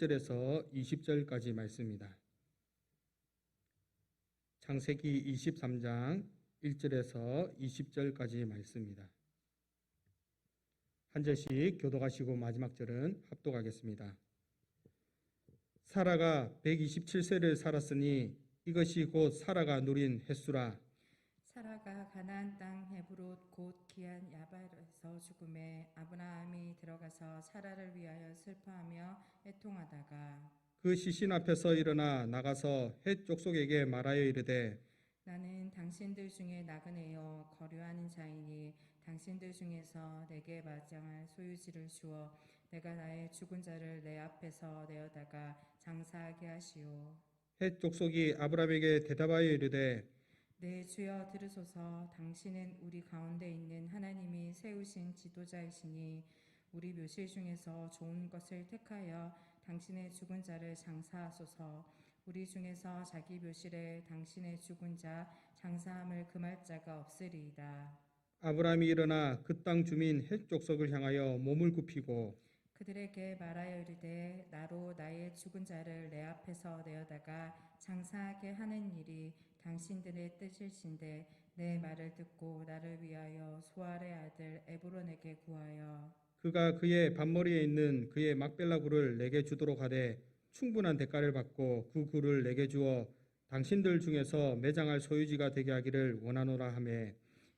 1절에서 20절까지 말씀입니다. 창세기 23장 1절에서 20절까지 말씀입니다. 한 절씩 교독하시고 마지막 절은 합독하겠습니다. 사라가 127세를 살았으니 이것이 곧 사라가 누린 횟수라. 사라가 가나안 땅 헤브롯 곧 기한 야발에서 죽음에 아브라함이 들어가서 사라를 위하여 슬퍼하며 애통하다가 그 시신 앞에서 일어나 나가서 헷 족속에게 말하여 이르되 나는 당신들 중에 나그네요 거류하는 자이니 당신들 중에서 내게 마장할 소유지를 주어 내가 나의 죽은 자를 내 앞에서 내어다가 장사하게 하시오. 헷 족속이 아브라함에게 대답하여 이르되 네 주여 들으소서. 당신은 우리 가운데 있는 하나님이 세우신 지도자이시니 우리 묘실 중에서 좋은 것을 택하여 당신의 죽은 자를 장사하소서. 우리 중에서 자기 묘실에 당신의 죽은 자 장사함을 금할 자가 없으리이다. 아브라함이 일어나 그 땅 주민 헷 족속을 향하여 몸을 굽히고 그들에게 말하여 이르되 나로 나의 죽은 자를 내 앞에서 내어다가 장사하게 하는 일이 당신들의 뜻일진데 내 말을 듣고 나를 위하여 소알의 아들 에브론에게 구하여 그가 그의 밭머리에 있는 그의 막벨라 굴을 내게 주도록 하되 충분한 대가를 받고 그 굴을 내게 주어 당신들 중에서 매장할 소유지가 되게 하기를 원하노라 하매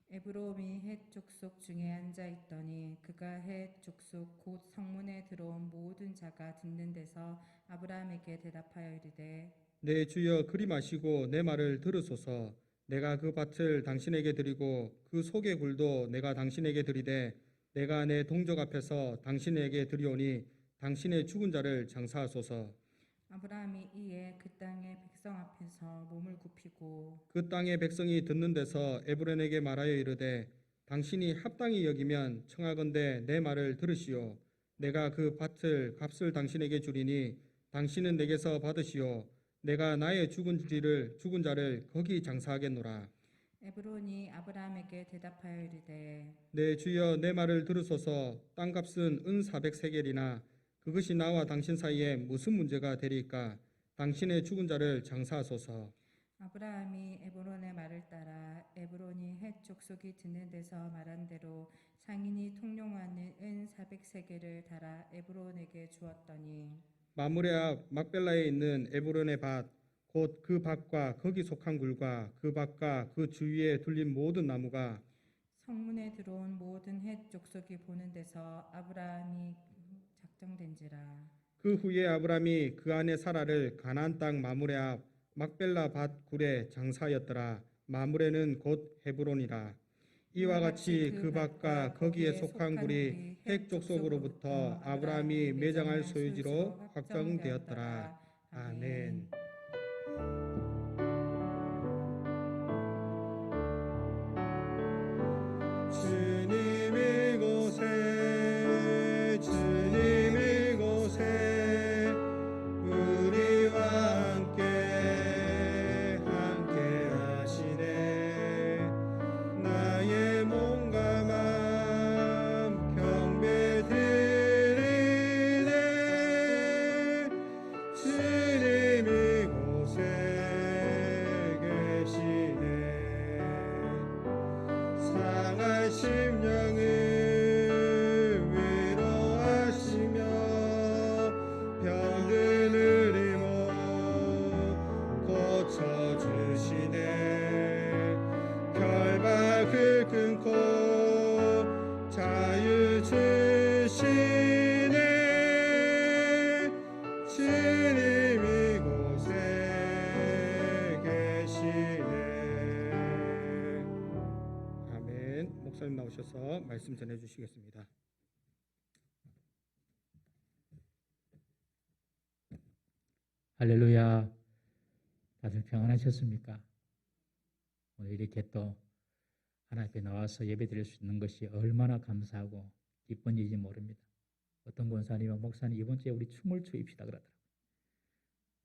에브롬이 헷 족속 중에 앉아 있더니 그가 헷 족속 곧 성문에 들어온 모든 자가 듣는 데서 아브라함에게 대답하여 이르되 내 주여 그리 마시고 내 말을 들으소서. 내가 그 밭을 당신에게 드리고 그 속의 굴도 내가 당신에게 드리되 내가 내 동족 앞에서 당신에게 드리오니 당신의 죽은 자를 장사하소서. 아브라함이 이에 그 땅의 백성 앞에서 몸을 굽히고 그 땅의 백성이 듣는 데서 에브론에게 말하여 이르되 당신이 합당히 여기면 청하건대 내 말을 들으시오. 내가 그 밭을 값을 당신에게 주리니 당신은 내게서 받으시오. 내가 나의 죽은 자를 거기 장사하겠노라. 에브론이 아브라함에게 대답하여 이르되 내 주여 내 말을 들으소서. 땅값은 은 400세겔이나 그것이 나와 당신 사이에 무슨 문제가 되리까? 당신의 죽은 자를 장사하소서. 아브라함이 에브론의 말을 따라 에브론이 헷 족속이 듣는 데서 말한 대로 상인이 통용하는 은 400세겔을 달아 에브론에게 주었더니 마므레 앞 막벨라에 있는 에브론의 밭 곧 그 밭과 거기 속한 굴과 그 밭과 그 주위에 둘린 모든 나무가 성문에 들어온 모든 헷 족속이 보는 데서 아브라함이 작정된지라. 그 후에 아브람이 그 안에 사라를 가나안 땅 마므레 앞 막벨라 밭 굴에 장사하였더라. 마므레는 곧 헤브론이라. 이와 같이 그 밭과 거기에 속한 굴이 헷 족속으로부터 아브라함이 매장할 소유지로 확정되었더라. 아멘. 주님 이곳에 우리와 함께 하시네. 나의 몸과 맘 경배 드리네. 주님 이곳에 계시네. 상한 심령을 위로하시며 병들을 이모 고쳐주시네. 결박을 끊고 자유 주시네. 주님 이곳에 계시네. 아멘. 목사님 나오셔서 말씀 전해주시겠습니다. 할렐루야. 다들 평안하셨습니까? 오늘 이렇게 또 하나님 앞에 나와서 예배드릴 수 있는 것이 얼마나 감사하고 기쁜 일인지 모릅니다. 어떤 권사님과 목사님 이번 주에 우리 춤을 추입시다 그러더라고요.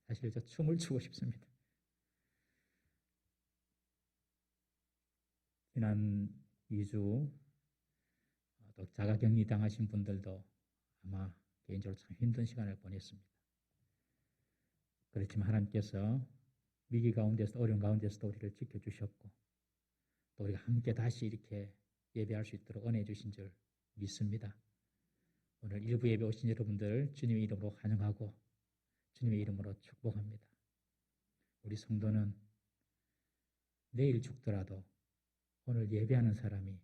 사실 저 춤을 추고 싶습니다. 지난 2주 또 자가격리 당하신 분들도 아마 개인적으로 참 힘든 시간을 보냈습니다. 그렇지만 하나님께서 위기 가운데서 어려운 가운데서도 우리를 지켜주셨고 또 우리가 함께 다시 이렇게 예배할 수 있도록 은혜 주신 줄 믿습니다. 오늘 일부 예배 오신 여러분들 주님의 이름으로 환영하고 주님의 이름으로 축복합니다. 우리 성도는 내일 죽더라도 오늘 예배하는 사람이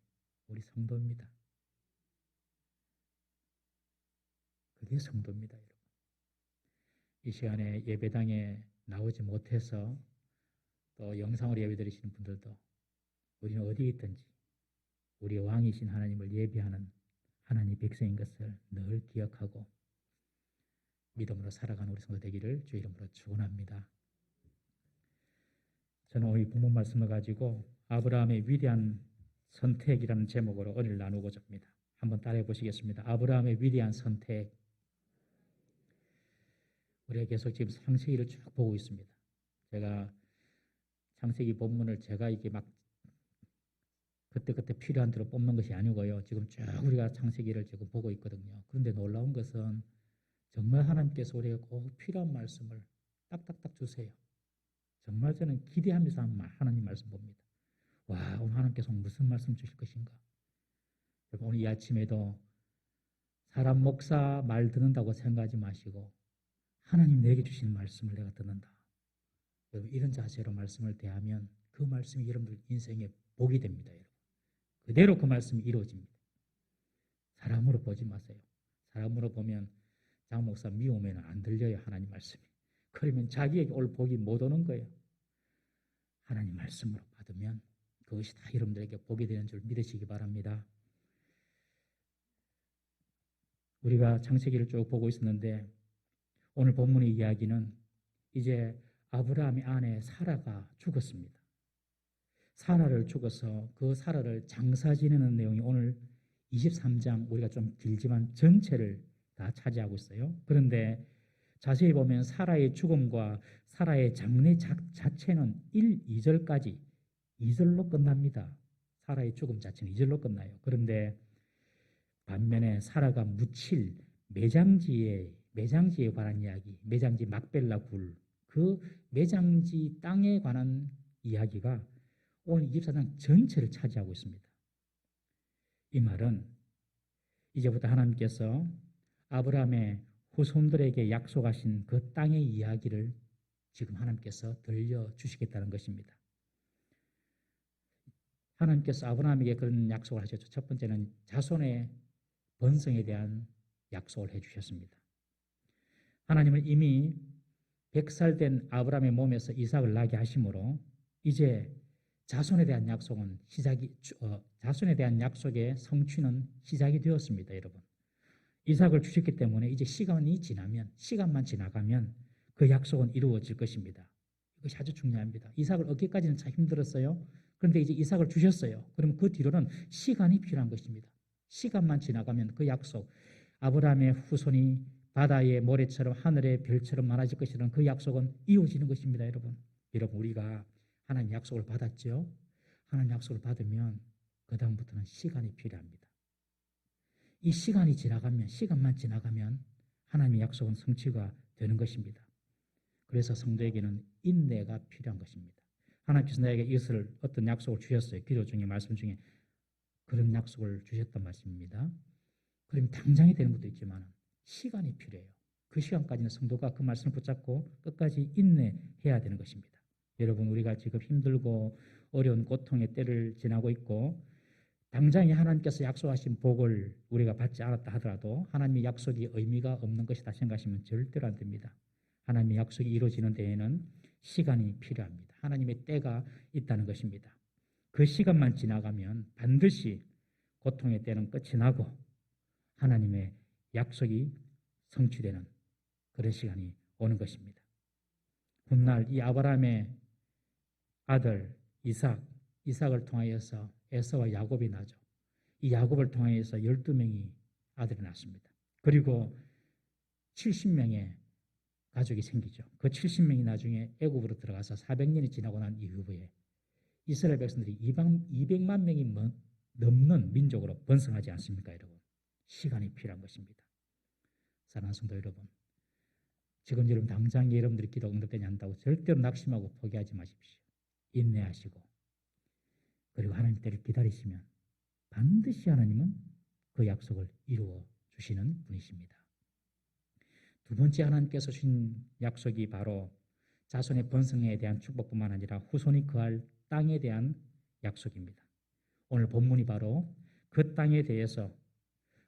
우리 성도입니다. 그게 성도입니다, 여러분. 이 시간에 예배당에 나오지 못해서 또 영상으로 예배드리시는 분들도 우리는 어디에 있든지 우리 왕이신 하나님을 예배하는 하나님 백성인 것을 늘 기억하고 믿음으로 살아가는 우리 성도 되기를 주의 이름으로 축원합니다. 저는 오늘 본문 말씀을 가지고 아브라함의 위대한 선택이라는 제목으로 은혜를 나누고자 합니다. 한번 따라해 보시겠습니다. 아브라함의 위대한 선택. 우리가 계속 지금 창세기를 쭉 보고 있습니다. 제가 창세기 본문을 제가 이게 막 그때그때 필요한 대로 뽑는 것이 아니고요. 지금 쭉 우리가 창세기를 지금 보고 있거든요. 그런데 놀라운 것은 정말 하나님께서 우리에게 꼭 필요한 말씀을 딱딱딱 주세요. 정말 저는 기대하면서 하나님 말씀 봅니다. 와, 오늘 하나님께서 무슨 말씀 주실 것인가? 오늘 이 아침에도 사람 목사 말 듣는다고 생각하지 마시고 하나님 내게 주신 말씀을 내가 듣는다. 여러분 이런 자세로 말씀을 대하면 그 말씀이 여러분들 인생에 복이 됩니다. 여러분. 그대로 그 말씀이 이루어집니다. 사람으로 보지 마세요. 사람으로 보면 장 목사 미우면 안 들려요. 하나님 말씀이. 그러면 자기에게 올 복이 못 오는 거예요. 하나님 말씀으로 받으면 그것이 다 여러분들에게 복이 되는 줄 믿으시기 바랍니다. 우리가 창세기를 쭉 보고 있었는데 오늘 본문의 이야기는 이제 아브라함의 아내 사라가 죽었습니다. 사라를 죽어서 그 사라를 장사 지내는 내용이 오늘 23장 우리가 좀 길지만 전체를 다 차지하고 있어요. 그런데 자세히 보면 사라의 죽음과 사라의 장례 자체는 1, 2절까지 2절로 끝납니다. 사라의 죽음 자체는 2절로 끝나요. 그런데 반면에 사라가 묻힐 매장지에 관한 이야기, 매장지 막벨라 굴, 그 매장지 땅에 관한 이야기가 오늘 24장 전체를 차지하고 있습니다. 이 말은 이제부터 하나님께서 아브라함의 후손들에게 약속하신 그 땅의 이야기를 지금 하나님께서 들려주시겠다는 것입니다. 하나님께서 아브라함에게 그런 약속을 하셨죠. 첫 번째는 자손의 번성에 대한 약속을 해주셨습니다. 하나님은 이미 100살 된 아브라함의 몸에서 이삭을 낳게 하심으로 이제 자손에 대한 자손에 대한 약속의 성취는 시작이 되었습니다, 여러분. 이삭을 주셨기 때문에 이제 시간만 지나가면 그 약속은 이루어질 것입니다. 이것이 아주 중요합니다. 이삭을 얻기까지는 참 힘들었어요. 그런데 이제 이삭을 주셨어요. 그럼 그 뒤로는 시간이 필요한 것입니다. 시간만 지나가면 그 약속, 아브라함의 후손이 바다의 모래처럼 하늘의 별처럼 많아질 것이라는 그 약속은 이루어지는 것입니다, 여러분. 여러분, 우리가 하나님 약속을 받았죠. 하나님 약속을 받으면 그 다음부터는 시간이 필요합니다. 이 시간만 지나가면 하나님의 약속은 성취가 되는 것입니다. 그래서 성도에게는 인내가 필요한 것입니다. 하나님께서 나에게 이것을 어떤 약속을 주셨어요. 기도 중에 말씀 중에 그런 약속을 주셨단 말씀입니다. 그럼 당장이 되는 것도 있지만 시간이 필요해요. 그 시간까지는 성도가 그 말씀을 붙잡고 끝까지 인내해야 되는 것입니다. 여러분, 우리가 지금 힘들고 어려운 고통의 때를 지나고 있고 당장에 하나님께서 약속하신 복을 우리가 받지 않았다 하더라도 하나님의 약속이 의미가 없는 것이다 생각하시면 절대로 안 됩니다. 하나님의 약속이 이루어지는 데에는 시간이 필요합니다. 하나님의 때가 있다는 것입니다. 그 시간만 지나가면 반드시 고통의 때는 끝이 나고 하나님의 약속이 성취되는 그런 시간이 오는 것입니다. 훗날 이 아브라함의 아들 이삭을 통하여서 에서와 야곱이 나죠. 이 야곱을 통하여서 12명이 아들이 낳습니다. 그리고 70명의 가족이 생기죠. 그 70명이 나중에 애굽으로 들어가서 400년이 지나고 난 이후에 이스라엘 백성들이 200만 명이 넘는 민족으로 번성하지 않습니까, 여러분? 시간이 필요한 것입니다. 사랑하는 성도 여러분, 지금 여러분 당장 여러분들이 기도 응답되지 않는다고 절대로 낙심하고 포기하지 마십시오. 인내하시고 그리고 하나님 때를 기다리시면 반드시 하나님은 그 약속을 이루어 주시는 분이십니다. 두 번째 하나님께서 주신 약속이 바로 자손의 번성에 대한 축복뿐만 아니라 후손이 거할 땅에 대한 약속입니다. 오늘 본문이 바로 그 땅에 대해서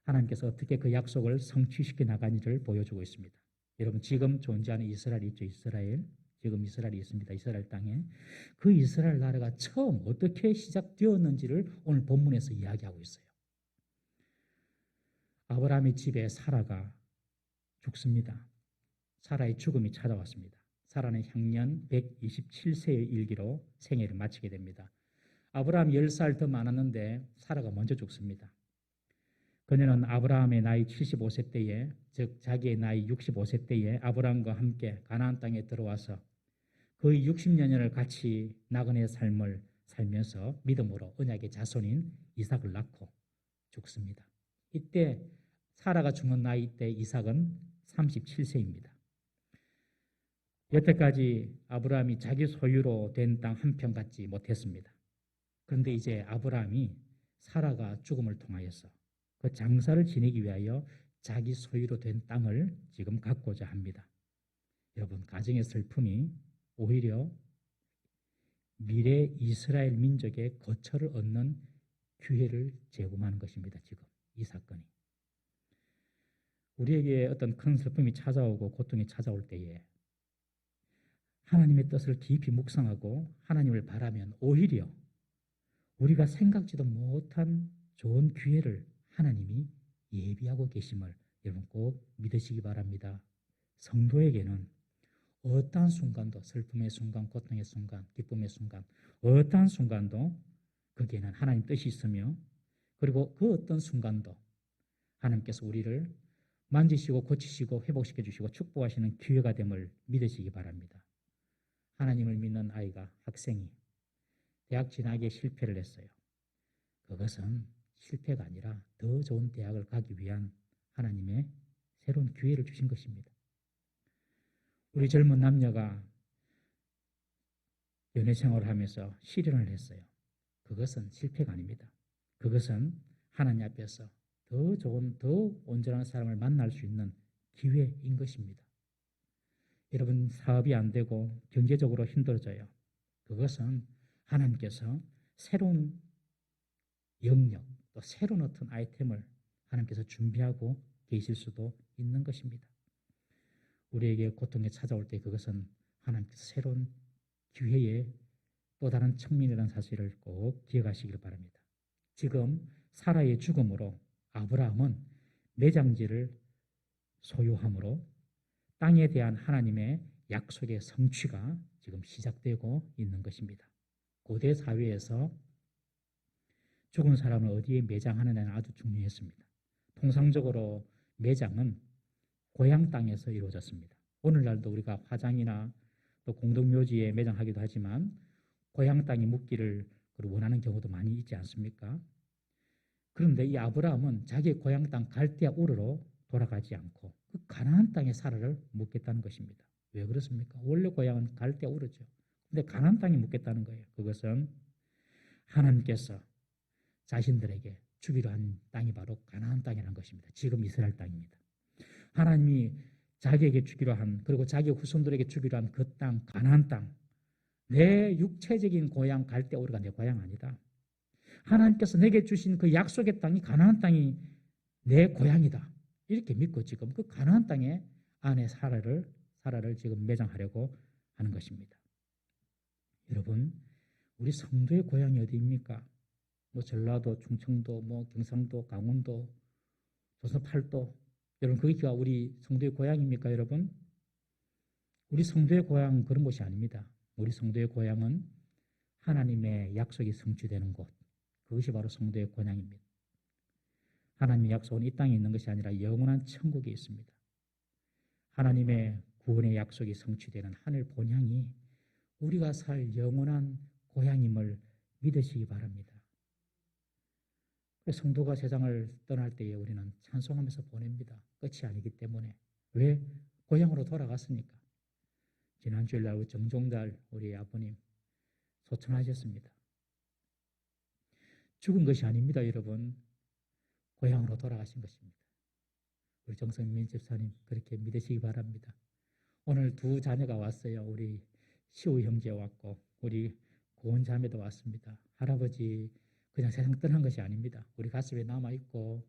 하나님께서 어떻게 그 약속을 성취시켜 나가는지를 보여주고 있습니다. 여러분 지금 존재하는 이스라엘이 있죠. 이스라엘. 지금 이스라엘이 있습니다. 이스라엘 땅에. 그 이스라엘 나라가 처음 어떻게 시작되었는지를 오늘 본문에서 이야기하고 있어요. 아브라함의 집에 사라가 죽습니다. 사라의 죽음이 찾아왔습니다. 사라는 향년 127세의 일기로 생애를 마치게 됩니다. 아브라함이 10살 더 많았는데 사라가 먼저 죽습니다. 그녀는 아브라함의 나이 75세 때에, 즉 자기의 나이 65세 때에 아브라함과 함께 가나안 땅에 들어와서 거의 60년을 같이 나그네 삶을 살면서 믿음으로 언약의 자손인 이삭을 낳고 죽습니다. 이때 사라가 죽는 나이 때 이삭은 37세입니다. 여태까지 아브라함이 자기 소유로 된 땅 한 평 갖지 못했습니다. 그런데 이제 아브라함이 사라가 죽음을 통하여서 그 장사를 지내기 위하여 자기 소유로 된 땅을 지금 갖고자 합니다. 여러분 가정의 슬픔이 오히려 미래 이스라엘 민족의 거처를 얻는 기회를 제공하는 것입니다. 지금 이 사건이. 우리에게 어떤 큰 슬픔이 찾아오고 고통이 찾아올 때에 하나님의 뜻을 깊이 묵상하고 하나님을 바라면 오히려 우리가 생각지도 못한 좋은 기회를 하나님이 예비하고 계심을 여러분 꼭 믿으시기 바랍니다. 성도에게는 어떠한 순간도 슬픔의 순간, 고통의 순간, 기쁨의 순간 어떠한 순간도 거기에는 하나님 뜻이 있으며 그리고 그 어떤 순간도 하나님께서 우리를 만지시고 고치시고 회복시켜 주시고 축복하시는 기회가 됨을 믿으시기 바랍니다. 하나님을 믿는 아이가 학생이 대학 진학에 실패를 했어요. 그것은 실패가 아니라 더 좋은 대학을 가기 위한 하나님의 새로운 기회를 주신 것입니다. 우리 젊은 남녀가 연애 생활을 하면서 실연을 했어요. 그것은 실패가 아닙니다. 그것은 하나님 앞에서 더 좋은, 더 온전한 사람을 만날 수 있는 기회인 것입니다. 여러분 사업이 안 되고 경제적으로 힘들어져요. 그것은 하나님께서 새로운 영역, 또 새로운 어떤 아이템을 하나님께서 준비하고 계실 수도 있는 것입니다. 우리에게 고통이 찾아올 때 그것은 하나님께서 새로운 기회의 또 다른 측면이라는 사실을 꼭 기억하시길 바랍니다. 지금 사라의 죽음으로 아브라함은 매장지를 소유함으로 땅에 대한 하나님의 약속의 성취가 지금 시작되고 있는 것입니다. 고대 사회에서 죽은 사람을 어디에 매장하느냐는 아주 중요했습니다. 통상적으로 매장은 고향 땅에서 이루어졌습니다. 오늘날도 우리가 화장이나 또 공동묘지에 매장하기도 하지만 고향 땅에 묻기를 원하는 경우도 많이 있지 않습니까? 그런데 이 아브라함은 자기의 고향 땅 갈대아 우르로 돌아가지 않고 그 가나안 땅에 사라를 묻겠다는 것입니다. 왜 그렇습니까? 원래 고향은 갈대아 우르죠. 근데 가나안 땅에 묻겠다는 거예요. 그것은 하나님께서 자신들에게 주기로 한 땅이 바로 가나안 땅이라는 것입니다. 지금 이스라엘 땅입니다. 하나님이 자기에게 주기로 한 그리고 자기 후손들에게 주기로 한 그 땅 가나안 땅 내 육체적인 고향 갈대아 우르가 내 고향 아니다. 하나님께서 내게 주신 그 약속의 땅이 가나안 땅이 내 고향이다. 이렇게 믿고 지금 그 가나안 땅에 아내 사라를 지금 매장하려고 하는 것입니다. 여러분, 우리 성도의 고향이 어디입니까? 뭐 전라도, 충청도, 뭐 경상도, 강원도, 조선 팔도. 여러분, 거기가 우리 성도의 고향입니까, 여러분? 우리 성도의 고향은 그런 곳이 아닙니다. 우리 성도의 고향은 하나님의 약속이 성취되는 곳. 그것이 바로 성도의 고향입니다. 하나님의 약속은 이 땅에 있는 것이 아니라 영원한 천국에 있습니다. 하나님의 구원의 약속이 성취되는 하늘 본향이 우리가 살 영원한 고향임을 믿으시기 바랍니다. 성도가 세상을 떠날 때에 우리는 찬송하면서 보냅니다. 끝이 아니기 때문에. 왜? 고향으로 돌아갔으니까. 지난 주일날 우리 정종달 우리 아버님 소천하셨습니다. 죽은 것이 아닙니다, 여러분. 고향으로 돌아가신 것입니다. 우리 정성민 집사님 그렇게 믿으시기 바랍니다. 오늘 두 자녀가 왔어요. 우리 시우 형제 왔고 우리 고은 자매도 왔습니다. 할아버지 그냥 세상 떠난 것이 아닙니다. 우리 가슴에 남아있고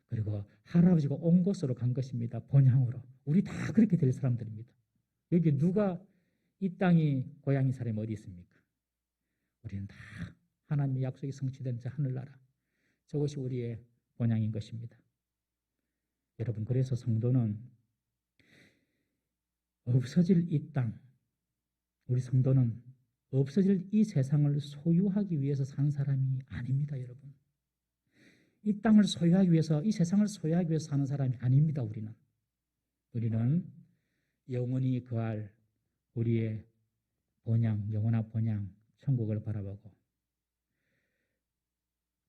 그리고 할아버지가 온 곳으로 간 것입니다. 본향으로. 우리 다 그렇게 될 사람들입니다. 여기 누가 이 땅이 고향인 사람이 어디 있습니까? 우리는 다 하나님의 약속이 성취된 저 하늘나라. 저것이 우리의 본향인 것입니다. 여러분, 그래서 성도는 없어질 이 땅, 우리 성도는 없어질 이 세상을 소유하기 위해서 산 사람이 아닙니다, 여러분. 이 땅을 소유하기 위해서, 이 세상을 소유하기 위해서 사는 사람이 아닙니다, 우리는. 우리는 영원히 거할 우리의 본향, 영원한 본향, 천국을 바라보고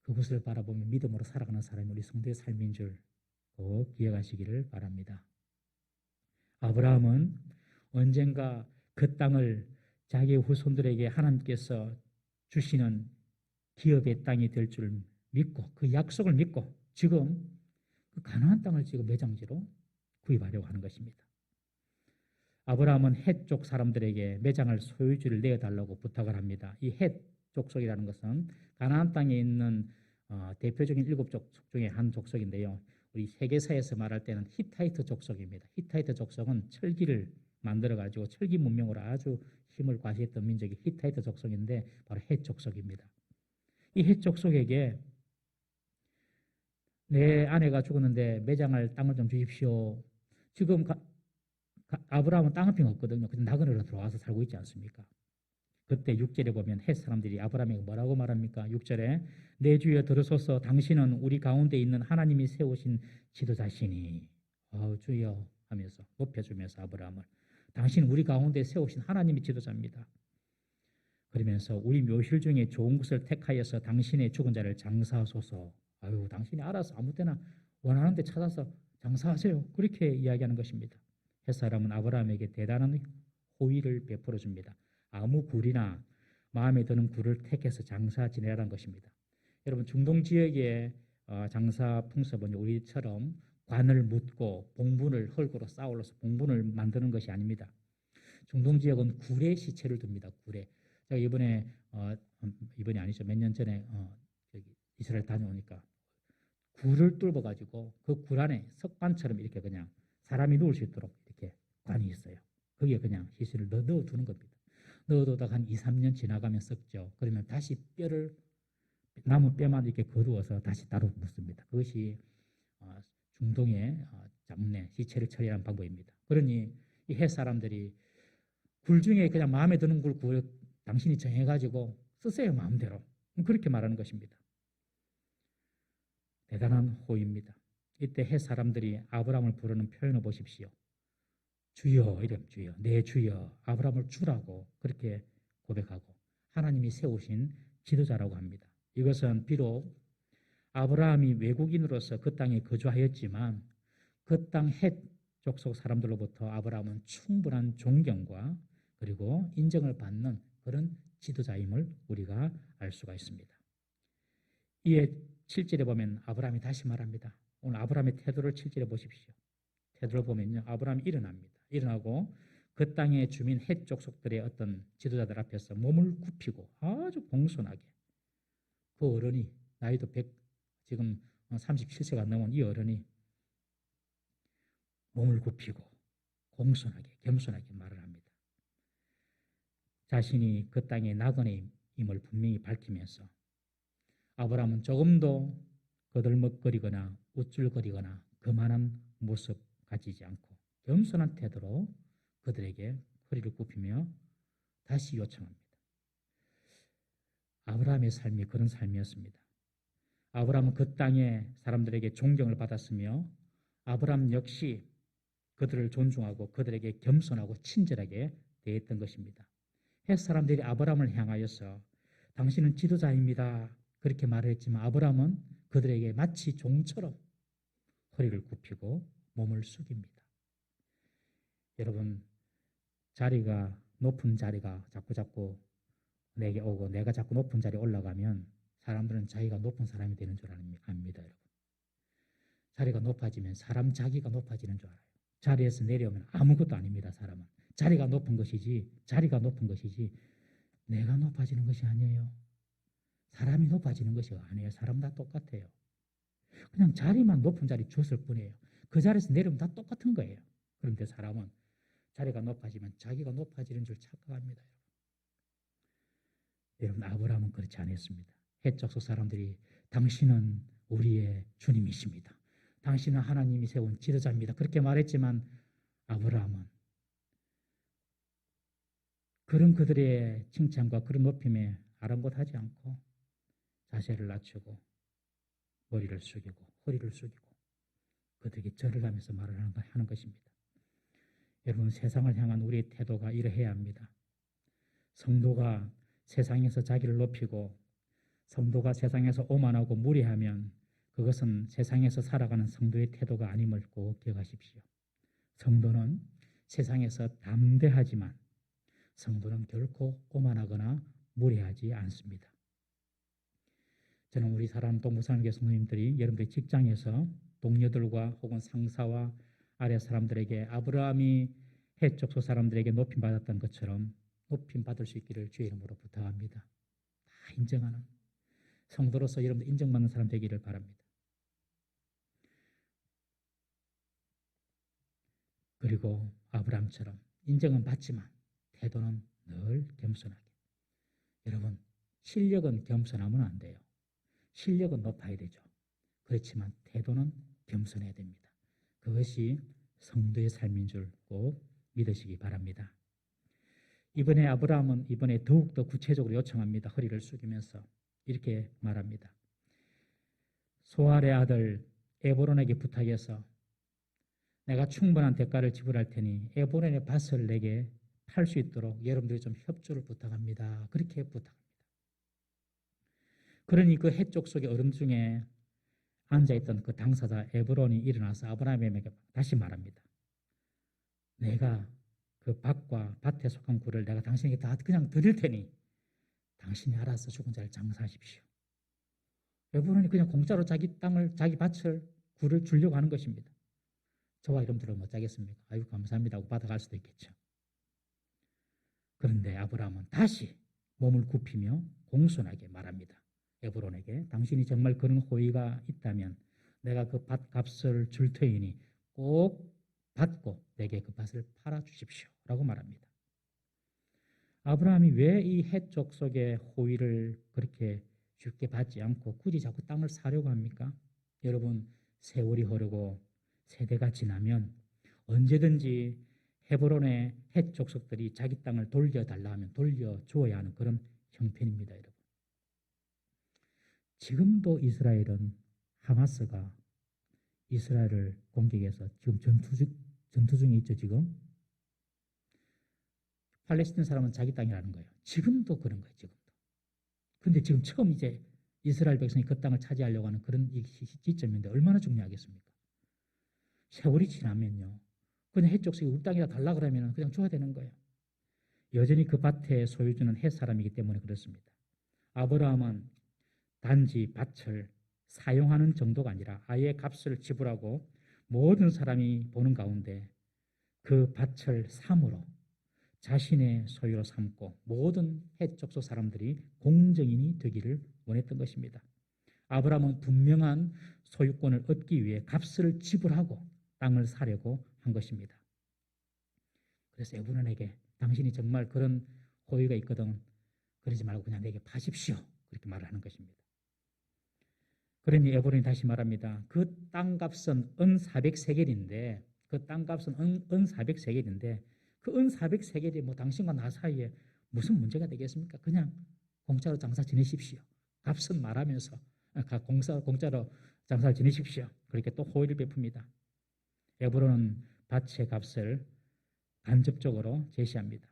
그것을 바라보며 믿음으로 살아가는 사람이 우리 성도의 삶인 줄 꼭 기억하시기를 바랍니다. 아브라함은 언젠가 그 땅을 자기의 후손들에게 하나님께서 주시는 기업의 땅이 될 줄 믿고 그 약속을 믿고 지금 그 가나안 땅을 지금 매장지로 구입하려고 하는 것입니다. 아브라함은 헷 족 사람들에게 매장할 소유주를 내어달라고 부탁을 합니다. 이 헷 족속이라는 것은 가나안 땅에 있는 대표적인 7족속 중에 한 족속인데요. 우리 세계사에서 말할 때는 히타이트 족속입니다. 히타이트 족속은 철기를 만들어가지고 철기 문명으로 아주 힘을 과시했던 민족이 히타이트 족속인데 바로 헷 족속입니다. 이 헷 족속에게 내 아내가 죽었는데 매장할 땅을 좀 주십시오. 지금 아브라함은 땅 한 평 없거든요. 근데 나그네로 들어와서 살고 있지 않습니까? 그때 6절에 보면 헷 사람들이 아브라함에게 뭐라고 말합니까? 6절에 내 주여 들으소서 당신은 우리 가운데 있는 하나님이 세우신 지도자시니 주여 하면서 높여주면서 아브라함을 당신 우리 가운데 세우신 하나님이 지도자입니다. 그러면서 우리 묘실 중에 좋은 것을 택하여서 당신의 죽은 자를 장사하소서. 당신이 알아서 아무 때나 원하는 데 찾아서 장사하세요. 그렇게 이야기하는 것입니다. 햇사람은 아브라함에게 대단한 호의를 베풀어 줍니다. 아무 굴이나 마음에 드는 굴을 택해서 장사 지내라는 것입니다. 여러분, 중동 지역의 장사 풍습은 우리처럼 관을 묻고 봉분을 흙으로 쌓아올려서 봉분을 만드는 것이 아닙니다. 중동 지역은 굴에 시체를 둡니다. 굴에. 제가 이번이 아니죠. 몇 년 전에 이스라엘 다녀오니까 굴을 뚫어가지고 그 굴 안에 석반처럼 이렇게 그냥 사람이 누울 수 있도록 이렇게 관이 있어요. 거기에 그냥 시신을 넣어두는 겁니다. 넣어두다가 한 2, 3년 지나가면 썩죠. 그러면 다시 남은 뼈만 이렇게 거두어서 다시 따로 묻습니다. 그것이 중동의 잡내, 시체를 처리하는 방법입니다. 그러니 이 헷 사람들이 굴 중에 그냥 마음에 드는 굴 당신이 정해가지고 쓰세요, 마음대로. 그렇게 말하는 것입니다. 대단한 호의입니다. 이때 헷 사람들이 아브라함을 부르는 표현을 보십시오. 주여, 이름 주여, 내 주여, 아브라함을 주라고 그렇게 고백하고 하나님이 세우신 지도자라고 합니다. 이것은 비록 아브라함이 외국인으로서 그 땅에 거주하였지만 그 땅 헷 족속 사람들로부터 아브라함은 충분한 존경과 그리고 인정을 받는 그런 지도자임을 우리가 알 수가 있습니다. 이에 7절에 보면 아브라함이 다시 말합니다. 오늘 아브라함의 태도를 7절에 보십시오. 태도를 보면요, 아브라함이 일어납니다. 일어나고 그 땅의 주민 헷 족속들의 어떤 지도자들 앞에서 몸을 굽히고 아주 공손하게 그 어른이 나이도 지금 37세가 넘은 이 어른이 몸을 굽히고 공손하게 겸손하게 말을 합니다. 자신이 그 땅의 나그네임을 분명히 밝히면서 아브라함은 조금도 거들먹거리거나 우쭐거리거나 거만한 모습 가지지 않고 겸손한 태도로 그들에게 허리를 굽히며 다시 요청합니다. 아브라함의 삶이 그런 삶이었습니다. 아브라함은 그 땅의 사람들에게 존경을 받았으며 아브라함 역시 그들을 존중하고 그들에게 겸손하고 친절하게 대했던 것입니다. 헷 사람들이 아브라함을 향하여서 당신은 지도자입니다. 그렇게 말을 했지만 아브라함은 그들에게 마치 종처럼 허리를 굽히고 몸을 숙입니다. 여러분, 자리가 높은 자리가 자꾸 내게 오고 내가 자꾸 높은 자리에 올라가면 사람들은 자기가 높은 사람이 되는 줄 압니다. 여러분. 자리가 높아지면 사람 자기가 높아지는 줄 알아요. 자리에서 내려오면 아무것도 아닙니다. 사람은. 자리가 높은 것이지 내가 높아지는 것이 아니에요. 사람이 높아지는 것이 아니에요. 사람 다 똑같아요. 그냥 자리만 높은 자리 줬을 뿐이에요. 그 자리에서 내려오면 다 똑같은 거예요. 그런데 사람은 자리가 높아지면 자기가 높아지는 줄 착각합니다. 여러분, 아브라함은 그렇지 않았습니다. 해적속 사람들이 당신은 우리의 주님이십니다. 당신은 하나님이 세운 지도자입니다. 그렇게 말했지만 아브라함은 그런 그들의 칭찬과 그런 높임에 아랑곳하지 않고 자세를 낮추고 머리를 숙이고 허리를 숙이고 그들에게 절을 하면서 말을 하는 것입니다. 여러분, 세상을 향한 우리의 태도가 이러해야 합니다. 성도가 세상에서 자기를 높이고 성도가 세상에서 오만하고 무례하면 그것은 세상에서 살아가는 성도의 태도가 아님을 꼭 기억하십시오. 성도는 세상에서 담대하지만 성도는 결코 오만하거나 무례하지 않습니다. 저는 우리 사랑하는 동부산교회 성도님들이 여러분들의 직장에서 동료들과 혹은 상사와 아래 사람들에게 아브라함이 해족속 사람들에게 높임받았던 것처럼 높임받을 수 있기를 주의 이름으로 부탁합니다. 다 인정하는 성도로서 여러분들 인정받는 사람 되기를 바랍니다. 그리고 아브라함처럼 인정은 받지만 태도는 늘 겸손하게. 여러분, 실력은 겸손하면 안 돼요. 실력은 높아야 되죠. 그렇지만 태도는 겸손해야 됩니다. 그것이 성도의 삶인 줄 꼭 믿으시기 바랍니다. 이번에 아브라함은 더욱더 구체적으로 요청합니다. 허리를 숙이면서 이렇게 말합니다. 소알의 아들 에브론에게 부탁해서 내가 충분한 대가를 지불할 테니 에브론의 밭을 내게 팔 수 있도록 여러분들이 좀 협조를 부탁합니다. 그렇게 부탁합니다. 그러니 그 해쪽 속의 얼음 중에 앉아있던 그 당사자 에브론이 일어나서 아브라함에게 다시 말합니다. 내가 그 밭과 밭에 속한 굴을 내가 당신에게 다 그냥 드릴 테니 당신이 알아서 죽은 자를 장사하십시오. 에브론이 그냥 공짜로 자기 땅을, 자기 밭을, 굴을 주려고 하는 것입니다. 저와 여러분들은 어쩌겠습니까? 아유, 감사합니다 하고 받아갈 수도 있겠죠. 그런데 아브라함은 다시 몸을 굽히며 공손하게 말합니다. 에브론에게 당신이 정말 그런 호의가 있다면 내가 그 밭값을 줄 터이니 꼭 받고 내게 그 밭을 팔아주십시오 라고 말합니다. 아브라함이 왜 이 해쪽 속의 호의를 그렇게 쉽게 받지 않고 굳이 자꾸 땅을 사려고 합니까? 여러분, 세월이 흐르고 세대가 지나면 언제든지 헤브론의 해족속들이 자기 땅을 돌려달라 하면 돌려주어야 하는 그런 형편입니다. 여러분. 지금도 이스라엘은 하마스가 이스라엘을 공격해서 지금 전투 중에 있죠. 지금 팔레스틴 사람은 자기 땅이라는 거예요. 지금도 그런 거예요. 지금도. 그런데 지금 처음 이제 이스라엘 백성이 그 땅을 차지하려고 하는 그런 시점인데 얼마나 중요하겠습니까? 세월이 지나면요. 그냥 해족속이 우리 땅이라 달라 그러면 그냥 줘야 되는 거예요. 여전히 그 밭의 소유주는 헷 사람이기 때문에 그렇습니다. 아브라함은 단지 밭을 사용하는 정도가 아니라 아예 값을 지불하고 모든 사람이 보는 가운데 그 밭을 삼으로 자신의 소유로 삼고 모든 해족속 사람들이 공정인이 되기를 원했던 것입니다. 아브라함은 분명한 소유권을 얻기 위해 값을 지불하고 땅을 사려고 한 것입니다. 그래서 에브론에게 당신이 정말 그런 호의가 있거든 그러지 말고 그냥 내게 파십시오. 그렇게 말을 하는 것입니다. 그러니 에브론이 다시 말합니다. 그 땅값은 은 400세겔인데 그 땅값은 은 400세겔인데 그 은 400세겔이 뭐 당신과 나 사이에 무슨 문제가 되겠습니까? 그냥 공짜로 장사 지내십시오. 값은 말하면서 공짜로 장사를 지내십시오. 그렇게 또 호의를 베풉니다. 에브론은 밭의 값을 간접적으로 제시합니다.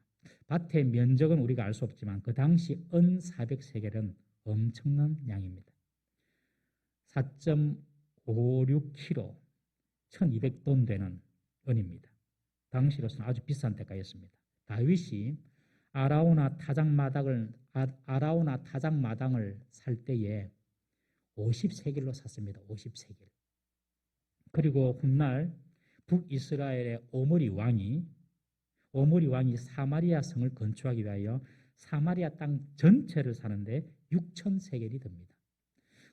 밭의 면적은 우리가 알 수 없지만 그 당시 은 400세겔은 엄청난 양입니다. 4.56kg, 1200돈 되는 은입니다. 당시로서는 아주 비싼 대가였습니다. 다윗이 아라우나 타작마당을 살 때에 50세겔로 샀습니다. 50세겔. 그리고 훗날 북이스라엘의 오므리 왕이 사마리아 성을 건축하기 위하여 사마리아 땅 전체를 사는데 6,000세겔이 듭니다.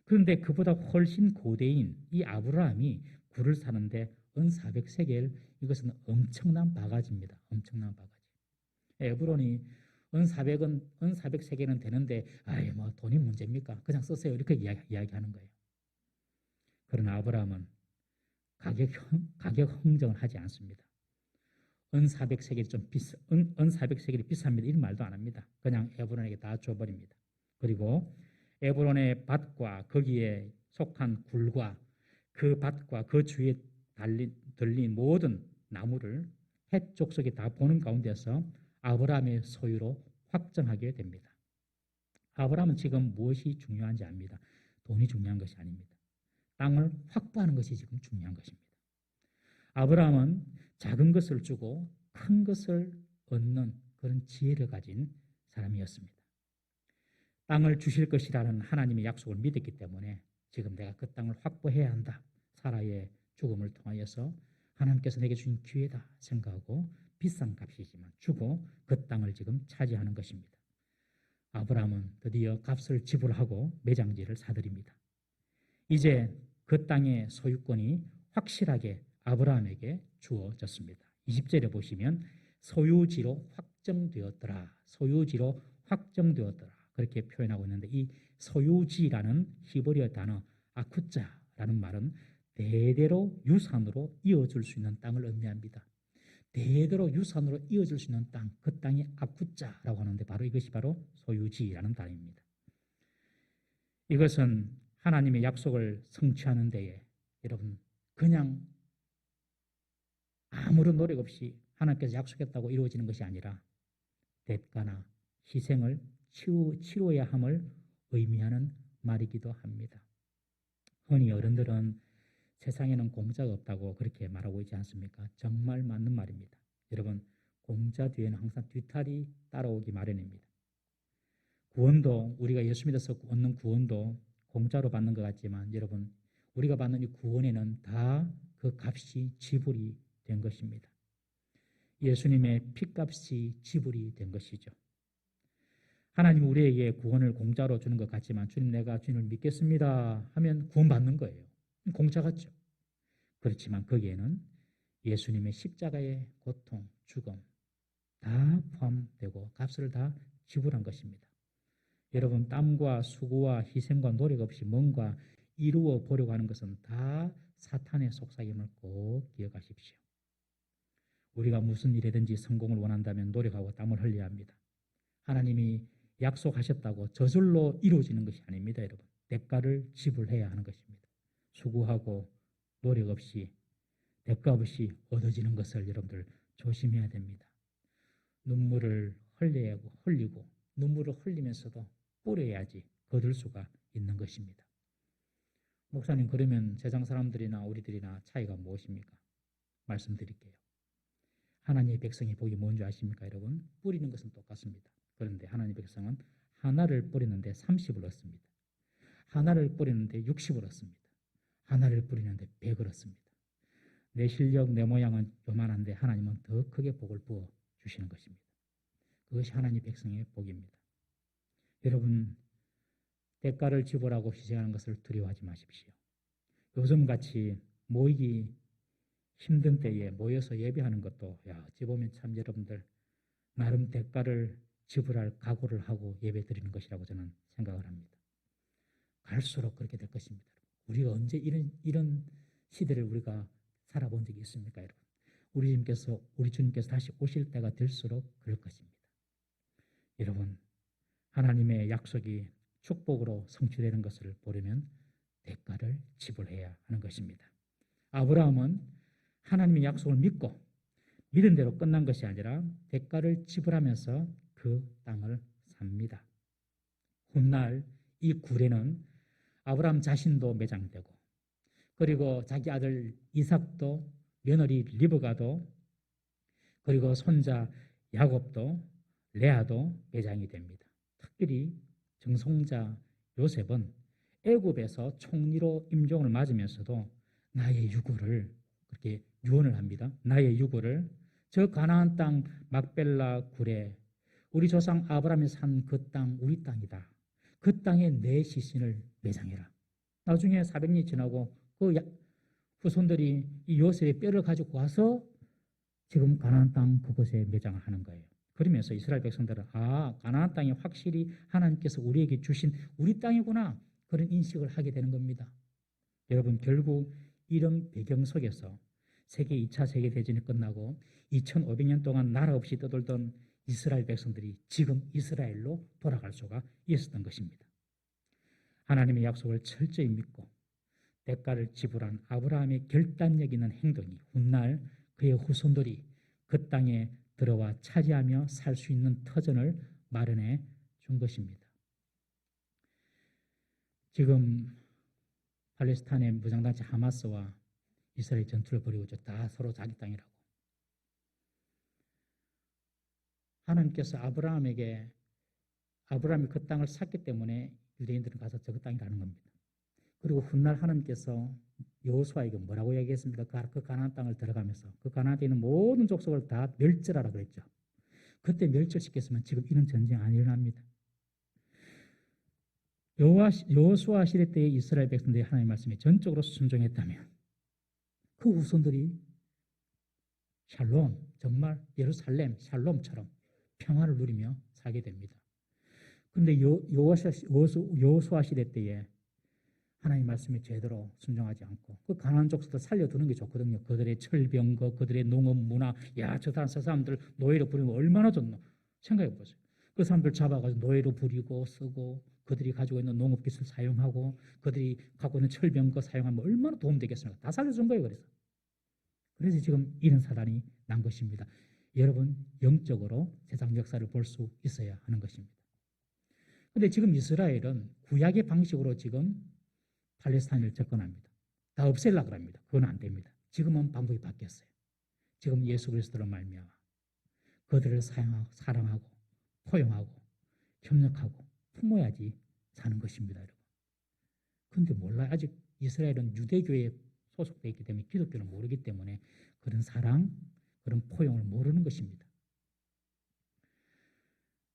그런데 그보다 훨씬 고대인 이 아브라함이 굴을 사는데 은 400세겔, 이것은 엄청난 바가지입니다. 엄청난 바가지. 에브론이 은 400세겔은 되는데 아이 뭐 돈이 문제입니까? 그냥 쓰세요. 이렇게 이야기하는 거예요. 그러나 아브라함은 가격 흥정을 하지 않습니다. 은 400세겔이 은 400세겔이 비쌉니다. 이런 말도 안 합니다. 그냥 에브론에게 다 줘버립니다. 그리고 에브론의 밭과 거기에 속한 굴과 그 밭과 그 주위에 들린 모든 나무를 헷 족속이 다 보는 가운데서 아브라함의 소유로 확정하게 됩니다. 아브라함은 지금 무엇이 중요한지 압니다. 돈이 중요한 것이 아닙니다. 땅을 확보하는 것이 지금 중요한 것입니다. 아브라함은 작은 것을 주고 큰 것을 얻는 그런 지혜를 가진 사람이었습니다. 땅을 주실 것이라는 하나님의 약속을 믿었기 때문에 지금 내가 그 땅을 확보해야 한다. 사라의 죽음을 통하여서 하나님께서 내게 주신 기회다 생각하고 비싼 값이지만 주고 그 땅을 지금 차지하는 것입니다. 아브라함은 드디어 값을 지불하고 매장지를 사들입니다. 이제 그 땅의 소유권이 확실하게 아브라함에게 주어졌습니다. 20절에 보시면 소유지로 확정되었더라. 소유지로 확정되었더라. 그렇게 표현하고 있는데 이 소유지라는 히브리어 단어 아쿠자라는 말은 대대로 유산으로 이어질 수 있는 땅을 의미합니다. 대대로 유산으로 이어질 수 있는 땅, 그 땅이 아쿠자라고 하는데 바로 이것이 바로 소유지라는 단어입니다. 이것은 하나님의 약속을 성취하는 데에 여러분 그냥 아무런 노력 없이 하나님께서 약속했다고 이루어지는 것이 아니라 대가나 희생을 치러야 함을 의미하는 말이기도 합니다. 흔히 어른들은 세상에는 공짜가 없다고 그렇게 말하고 있지 않습니까? 정말 맞는 말입니다. 여러분, 공짜 뒤에는 항상 뒤탈이 따라오기 마련입니다. 구원도 우리가 예수 믿어서 얻는 구원도 공짜로 받는 것 같지만 여러분, 우리가 받는 이 구원에는 다 그 값이 지불이 된 것입니다. 예수님의 피값이 지불이 된 것이죠. 하나님 우리에게 구원을 공짜로 주는 것 같지만 주님 내가 주님을 믿겠습니다 하면 구원받는 거예요. 공짜 같죠. 그렇지만 거기에는 예수님의 십자가의 고통, 죽음 다 포함되고 값을 다 지불한 것입니다. 여러분 땀과 수고와 희생과 노력 없이 뭔가 이루어 보려고 하는 것은 다 사탄의 속삭임을 꼭 기억하십시오. 우리가 무슨 일이든지 성공을 원한다면 노력하고 땀을 흘려야 합니다. 하나님이 약속하셨다고 저절로 이루어지는 것이 아닙니다. 여러분 대가를 지불해야 하는 것입니다. 수고하고 노력 없이 대가 없이 얻어지는 것을 여러분들 조심해야 됩니다. 눈물을 흘리고 눈물을 흘리면서도 뿌려야지 거둘 수가 있는 것입니다. 목사님 그러면 세상 사람들이나 우리들이나 차이가 무엇입니까? 말씀드릴게요. 하나님의 백성의 복이 뭔지 아십니까 여러분? 뿌리는 것은 똑같습니다. 그런데 하나님의 백성은 하나를 뿌리는데 30을 얻습니다. 하나를 뿌리는데 60을 얻습니다. 하나를 뿌리는데 100을 얻습니다. 내 실력, 내 모양은 요만한데 하나님은 더 크게 복을 부어 주시는 것입니다. 그것이 하나님의 백성의 복입니다. 여러분 대가를 지불하고 희생하는 것을 두려워하지 마십시오. 요즘같이 모이기 힘든 때에 모여서 예배하는 것도 어찌 보면 참 여러분들 나름 대가를 지불할 각오를 하고 예배 드리는 것이라고 저는 생각을 합니다. 갈수록 그렇게 될 것입니다. 우리가 언제 이런 시대를 우리가 살아본 적이 있습니까, 여러분? 우리 주님께서 다시 오실 때가 될수록 그럴 것입니다. 여러분, 하나님의 약속이 축복으로 성취되는 것을 보려면 대가를 지불해야 하는 것입니다. 아브라함은 하나님의 약속을 믿고 믿은 대로 끝난 것이 아니라 대가를 지불하면서 그 땅을 삽니다. 훗날 이 굴에는 아브라함 자신도 매장되고 그리고 자기 아들 이삭도 며느리 리브가도 그리고 손자 야곱도 레아도 매장이 됩니다. 특별히 정송자 요셉은 애굽에서 총리로 임종을 맞으면서도 나의 유고를 그렇게 유언을 합니다. 나의 유고를 저 가나안 땅 막벨라 굴에 우리 조상 아브라함이 산 그 땅 우리 땅이다. 그 땅에 내 시신을 매장해라. 나중에 400년이 지나고 그 후손들이 이 요셉의 뼈를 가지고 와서 지금 가나안 땅 그곳에 매장을 하는 거예요. 그러면서 이스라엘 백성들은 가나안 땅이 확실히 하나님께서 우리에게 주신 우리 땅이구나 그런 인식을 하게 되는 겁니다. 여러분 결국 이런 배경 속에서 세계 2차 세계대전이 끝나고 2500년 동안 나라 없이 떠돌던 이스라엘 백성들이 지금 이스라엘로 돌아갈 수가 있었던 것입니다. 하나님의 약속을 철저히 믿고 대가를 지불한 아브라함의 결단력 있는 행동이 훗날 그의 후손들이 그 땅에 들어와 차지하며 살 수 있는 터전을 마련해 준 것입니다. 지금 팔레스타인의 무장단체 하마스와 이스라엘 전투를 벌이고 있죠. 다 서로 자기 땅이라고. 하나님께서 아브라함이 그 땅을 샀기 때문에 유대인들은 가서 저 땅이라는 겁니다. 그리고 훗날 하나님께서 여호수아에게 뭐라고 얘기했습니까? 그 가나안 땅을 들어가면서 그 가나안에 있는 모든 족속을 다 멸절하라 그랬죠. 그때 멸절시켰으면 지금 이런 전쟁 안 일어납니다. 여호수아 시대 때의 이스라엘 백성들이 하나님의 말씀에 전적으로 순종했다면 그 후손들이 샬롬, 정말 예루살렘 샬롬처럼 평화를 누리며 살게 됩니다. 그런데 여호수아 시대 때에 하나님 말씀에 제대로 순종하지 않고 그 가나안 족속들 살려두는 게 좋거든요. 그들의 철병거, 그들의 농업 문화, 저 사람들 노예로 부리면 얼마나 좋노? 생각해 보세요. 그 사람들 잡아가지고 노예로 부리고 쓰고 그들이 가지고 있는 농업 기술 사용하고 그들이 갖고 있는 철병거 사용하면 얼마나 도움되겠습니까? 다 살려준 거예요. 그래서 지금 이런 사단이 난 것입니다. 여러분 영적으로 세상 역사를 볼 수 있어야 하는 것입니다. 그런데 지금 이스라엘은 구약의 방식으로 지금 팔레스타인을 접근합니다. 다 없애려고 합니다. 그건 안 됩니다. 지금은 방법이 바뀌었어요. 지금 예수 그리스도로 말미암아 그들을 사랑하고 포용하고 협력하고 품어야지 사는 것입니다. 여러분. 그런데 몰라요. 아직 이스라엘은 유대교에 소속되어 있기 때문에 기독교를 모르기 때문에 그런 사랑, 그런 포용을 모르는 것입니다.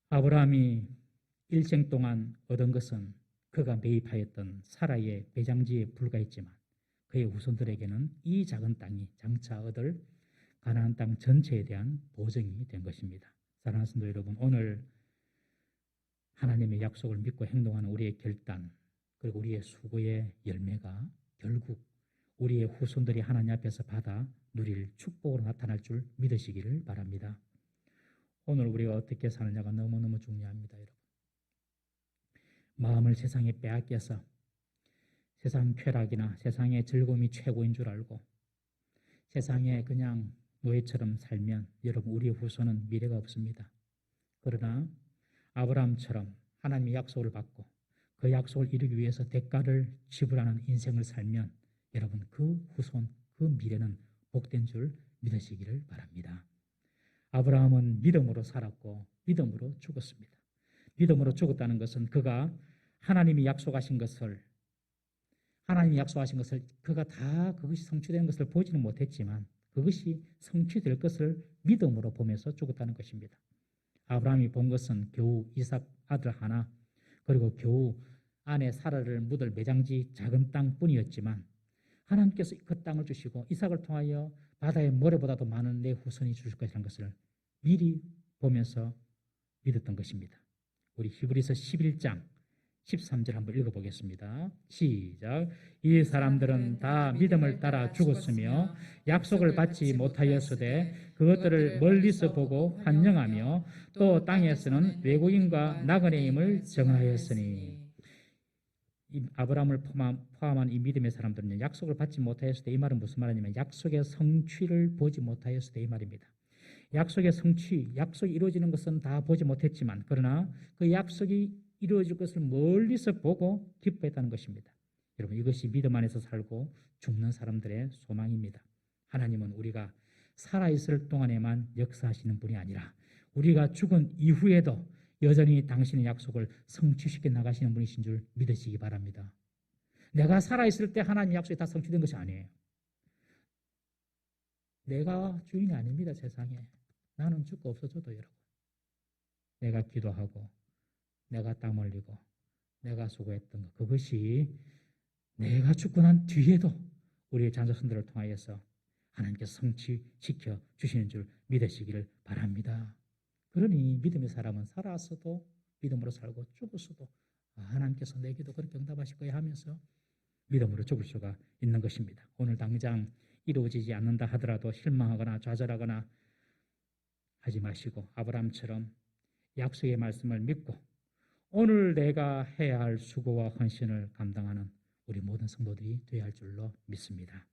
아브라함이 일생 동안 얻은 것은 그가 매입하였던 사라의 배장지에 불과했지만 그의 후손들에게는 이 작은 땅이 장차 얻을 가나안 땅 전체에 대한 보증이 된 것입니다. 사랑하는 성도 여러분, 오늘 하나님의 약속을 믿고 행동하는 우리의 결단 그리고 우리의 수고의 열매가 결국 우리의 후손들이 하나님 앞에서 받아 누릴 축복으로 나타날 줄 믿으시기를 바랍니다. 오늘 우리가 어떻게 사느냐가 너무너무 중요합니다. 여러분. 마음을 세상에 빼앗겨서 세상 쾌락이나 세상의 즐거움이 최고인 줄 알고 세상에 그냥 노예처럼 살면 여러분 우리의 후손은 미래가 없습니다. 그러나 아브라함처럼 하나님의 약속을 받고 그 약속을 이루기 위해서 대가를 지불하는 인생을 살면 여러분 그 후손, 그 미래는 복된 줄 믿으시기를 바랍니다. 아브라함은 믿음으로 살았고 믿음으로 죽었습니다. 믿음으로 죽었다는 것은 그가 하나님이 약속하신 것을 그가 다 그것이 성취되는 것을 보지는 못했지만 그것이 성취될 것을 믿음으로 보면서 죽었다는 것입니다. 아브라함이 본 것은 겨우 이삭 아들 하나 그리고 겨우 아내 사라를 묻을 매장지 작은 땅뿐이었지만 하나님께서 그 땅을 주시고 이삭을 통하여 바다의 모래보다도 많은 내 후손이 주실 것이라는 것을 미리 보면서 믿었던 것입니다. 우리 히브리서 11장 13절 한번 읽어보겠습니다. 시작. 이 사람들은 다 믿음을 따라 죽었으며 약속을 받지 못하였으되 그것들을 멀리서 보고 환영하며 또 땅에서는 외국인과 나그네임을 정하였으니. 이 아브라함을 포함한 이 믿음의 사람들은 약속을 받지 못하였을 때 이 말은 무슨 말이냐면 약속의 성취를 보지 못하였을 때 이 말입니다. 약속의 성취, 약속이 이루어지는 것은 다 보지 못했지만 그러나 그 약속이 이루어질 것을 멀리서 보고 기뻐했다는 것입니다. 여러분 이것이 믿음 안에서 살고 죽는 사람들의 소망입니다. 하나님은 우리가 살아있을 동안에만 역사하시는 분이 아니라 우리가 죽은 이후에도 여전히 당신의 약속을 성취시켜 나가시는 분이신 줄 믿으시기 바랍니다. 내가 살아있을 때 하나님의 약속이 다 성취된 것이 아니에요. 내가 주인이 아닙니다. 세상에. 나는 죽고 없어져도 여러분. 내가 기도하고 내가 땀 흘리고 내가 수고했던 것, 그것이 내가 죽고 난 뒤에도 우리의 자녀손들을 통하여서 하나님께서 성취시켜 주시는 줄 믿으시기를 바랍니다. 그러니 믿음의 사람은 살았어도 믿음으로 살고 죽었어도 하나님께서 내 기도 그렇게 응답하실 거야 하면서 믿음으로 죽을 수가 있는 것입니다. 오늘 당장 이루어지지 않는다 하더라도 실망하거나 좌절하거나 하지 마시고 아브라함처럼 약속의 말씀을 믿고 오늘 내가 해야 할 수고와 헌신을 감당하는 우리 모든 성도들이 되어야 할 줄로 믿습니다.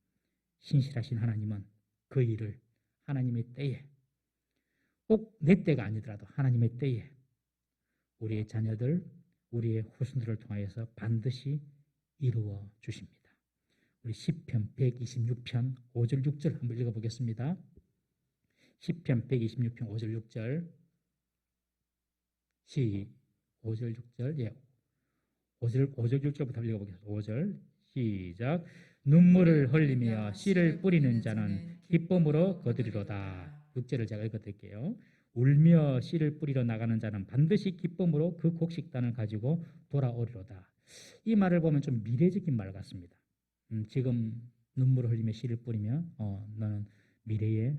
신실하신 하나님은 그 일을 하나님의 때에 꼭 내 때가 아니더라도 하나님의 때에 우리의 자녀들, 우리의 후손들을 통하여서 반드시 이루어 주십니다. 우리 시편 126편 5절 6절 한번 읽어보겠습니다. 시편 126편 5절 6절 5절 6절 5절 6절부터 읽어보겠습니다. 5절 시작. 눈물을 흘리며 씨를 뿌리는 자는 기쁨으로 거두리로다. 6절을 제가 읽어드릴게요. 울며 씨를 뿌리러 나가는 자는 반드시 기쁨으로 그 곡식단을 가지고 돌아오리로다. 이 말을 보면 좀 미래적인 말 같습니다. 지금 눈물을 흘리며 씨를 뿌리며 너는 미래에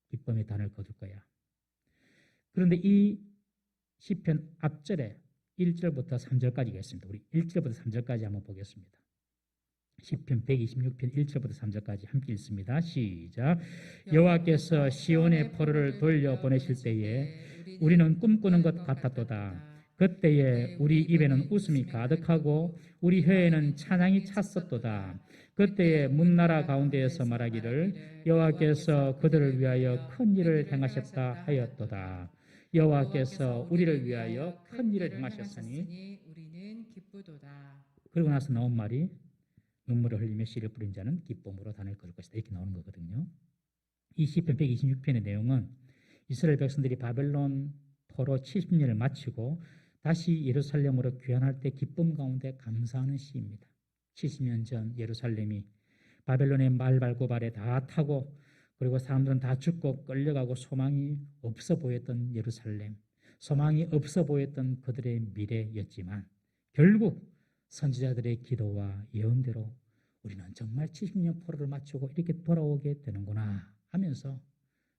기쁨의 단을 거둘 거야. 그런데 이 시편 앞절에 1절부터 3절까지가 있습니다. 우리 1절부터 3절까지 한번 보겠습니다. 시편 126편 1절부터 3절까지 함께 읽습니다. 시작. 여호와께서 시온의 포로를 돌려보내실 때에 우리는 꿈꾸는 것 같았도다. 그때에 우리 입에는 웃음이 가득하고 우리 혀에는 찬양이 찼었도다. 그때에 문나라 가운데에서 말하기를 여호와께서 그들을 위하여 큰 일을 행하셨다 하였도다. 여호와께서 우리를 위하여 큰 일을 행하셨으니 우리는 기쁘도다. 그리고 나서 나온 말이 눈물을 흘리며 씨를 뿌린 자는 기쁨으로 단을 거둘 것이다. 이렇게 나오는 거거든요. 이 시편 126편의 내용은 이스라엘 백성들이 바벨론 포로 70년을 마치고 다시 예루살렘으로 귀환할 때 기쁨 가운데 감사하는 시입니다. 70년 전 예루살렘이 바벨론의 말발굽알에 다 타고 그리고 사람들은 다 죽고 끌려가고 소망이 없어 보였던 예루살렘, 소망이 없어 보였던 그들의 미래였지만 결국 선지자들의 기도와 예언대로 우리는 정말 70년 포로를 마치고 이렇게 돌아오게 되는구나 하면서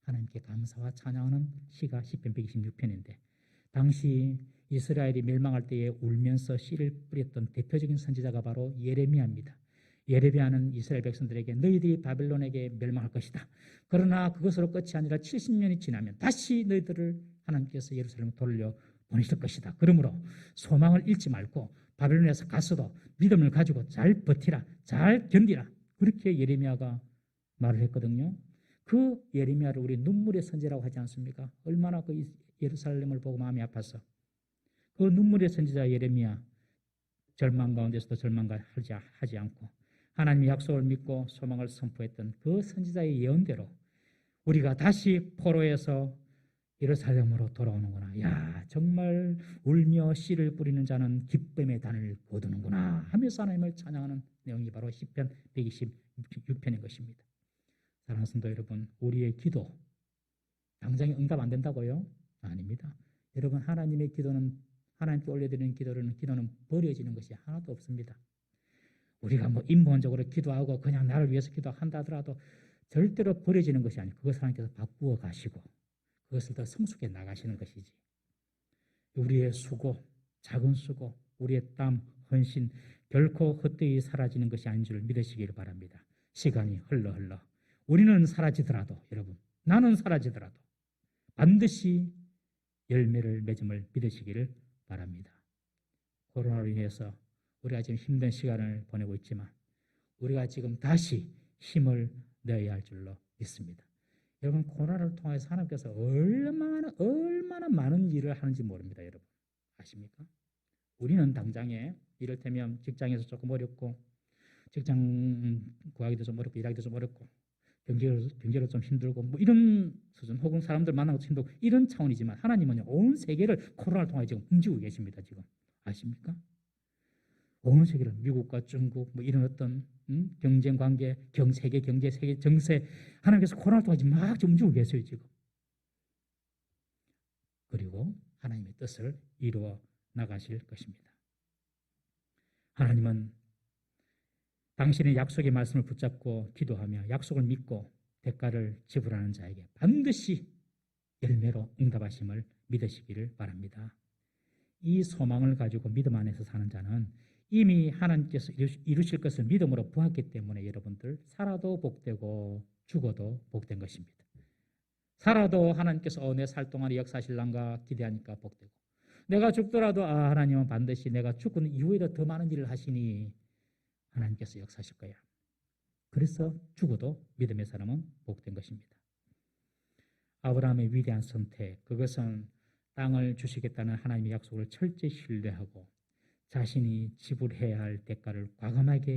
하나님께 감사와 찬양하는 시가 시편 126편인데 당시 이스라엘이 멸망할 때에 울면서 씨를 뿌렸던 대표적인 선지자가 바로 예레미야입니다. 예레미야는 이스라엘 백성들에게 너희들이 바벨론에게 멸망할 것이다. 그러나 그것으로 끝이 아니라 70년이 지나면 다시 너희들을 하나님께서 예루살렘으로 돌려 보내실 것이다. 그러므로 소망을 잃지 말고 바벨론에서 갔어도 믿음을 가지고 잘 버티라, 잘 견디라. 그렇게 예레미야가 말을 했거든요. 그 예레미야를 우리 눈물의 선지라고 하지 않습니까? 얼마나 그 예루살렘을 보고 마음이 아파서 그 눈물의 선지자 예레미야 절망 가운데서도 절망하지 않고 하나님의 약속을 믿고 소망을 선포했던 그 선지자의 예언대로 우리가 다시 포로에서 예루살렘으로 돌아오는구나. 야, 정말 울며 씨를 뿌리는 자는 기쁨의 단을 거두는구나 하면서 하나님을 찬양하는 내용이 바로 시편 126편인 것입니다. 사랑하는 성도 여러분, 우리의 기도 당장에 응답 안 된다고요? 아닙니다. 여러분, 하나님의 기도는 하나님께 올려드리는 기도는 버려지는 것이 하나도 없습니다. 우리가 뭐 인본적으로 기도하고 그냥 나를 위해서 기도한다 하더라도 절대로 버려지는 것이 아니고 그것을 하나님께서 바꾸어 가시고 그것을 더 성숙해 나가시는 것이지. 우리의 수고, 작은 수고, 우리의 땀, 헌신 결코 헛되이 사라지는 것이 아닌 줄 믿으시길 바랍니다. 시간이 흘러 우리는 사라지더라도 여러분, 나는 사라지더라도 반드시 열매를 맺음을 믿으시기를 바랍니다. 코로나로 인해서 우리가 지금 힘든 시간을 보내고 있지만 우리가 지금 다시 힘을 내야 할 줄로 믿습니다. 여러분, 코로나를 통해서 하나님께서 얼마나 많은 일을 하는지 모릅니다. 여러분 아십니까? 우리는 당장에 이를테면 직장에서 조금 어렵고 직장 구하기도 좀 어렵고 일하기도 좀 어렵고 경제로 좀 힘들고 뭐 이런 수준 혹은 사람들 만나고 힘들고 이런 차원이지만 하나님은요 온 세계를 코로나를 통해 지금 움직이고 계십니다. 지금 아십니까? 온 세계를 미국과 중국 뭐 이런 어떤 경쟁 관계, 세계 경제, 세계 정세 하나님께서 코로나를 통해 지금 막 움직이고 계세요 지금. 그리고 하나님의 뜻을 이루어 나가실 것입니다. 하나님은 당신의 약속의 말씀을 붙잡고 기도하며 약속을 믿고 대가를 지불하는 자에게 반드시 열매로 응답하심을 믿으시기를 바랍니다. 이 소망을 가지고 믿음 안에서 사는 자는 이미 하나님께서 이루실 것을 믿음으로 보았기 때문에 여러분들 살아도 복되고 죽어도 복된 것입니다. 살아도 하나님께서 내 살 동안에 역사하실란가 기대하니까 복되고 내가 죽더라도 하나님은 반드시 내가 죽고 이후에도 더 많은 일을 하시니 하나님께서 역사하실 거야. 그래서 죽어도 믿음의 사람은 복된 것입니다. 아브라함의 위대한 선택, 그것은 땅을 주시겠다는 하나님의 약속을 철저히 신뢰하고 자신이 지불해야 할 대가를 과감하게